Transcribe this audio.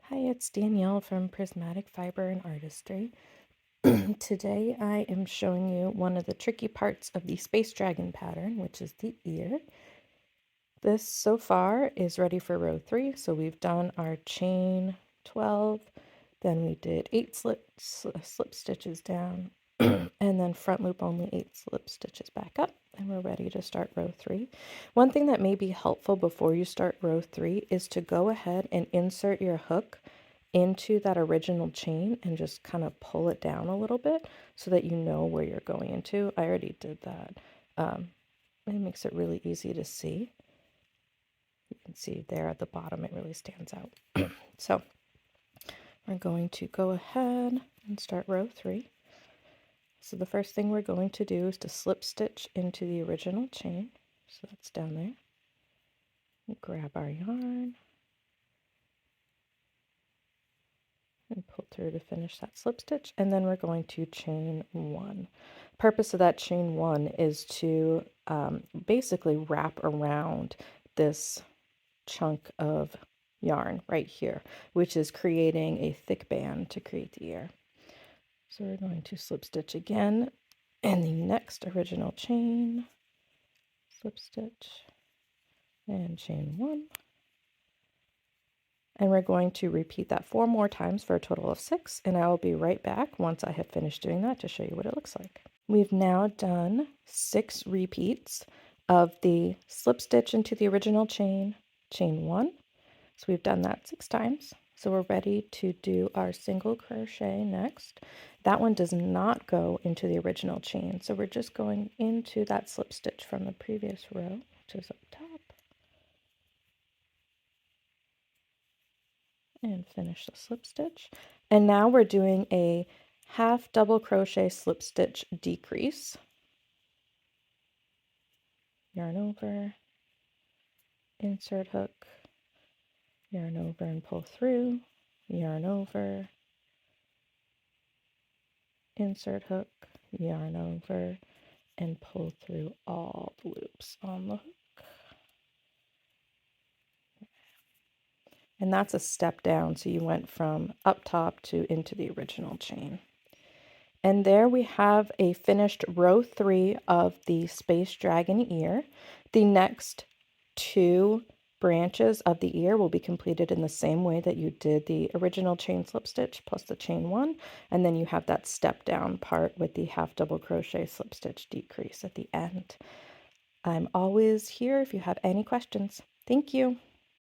Hi, it's Danielle from Prismatic Fiber and Artistry. Today I am showing you one of the tricky parts of the Space Dragon pattern, which is the ear. This so far is ready for row 3, so we've done our chain 12, then we did 8 slip stitches down, and then front loop only 8 slip stitches back up, and we're ready to start row 3. One thing that may be helpful before you start row 3 is to go ahead and insert your hook into that original chain and just kind of pull it down a little bit so that you know where you're going into. I already did that. It makes it really easy to see. You can see there at the bottom, it really stands out. So we're going to go ahead and start row 3. So the first thing we're going to do is to slip stitch into the original chain. So that's down there. We'll grab our yarn and pull through to finish that slip stitch, and then we're going to chain 1. Purpose of that chain 1 is to basically wrap around this chunk of yarn right here, which is creating a thick band to create the ear. So we're going to slip stitch again in the next original chain, slip stitch and chain 1. And we're going to repeat that 4 more times for a total of 6, and I will be right back once I have finished doing that to show you what it looks like. We've now done 6 repeats of the slip stitch into the original chain, chain 1. So we've done that 6 times. So we're ready to do our single crochet next. That one does not go into the original chain, so we're just going into that slip stitch from the previous row, which is up top. And finish the slip stitch. And now we're doing a half double crochet slip stitch decrease. Yarn over, insert hook, yarn over and pull through, yarn over, insert hook, yarn over, and pull through all the loops on the hook. And that's a step down, so you went from up top to into the original chain. And there we have a finished row 3 of the Space Dragon ear. The next 2 branches of the ear will be completed in the same way that you did the original chain slip stitch plus the chain 1, and then you have that step down part with the half double crochet slip stitch decrease at the end. I'm always here if you have any questions. Thank you.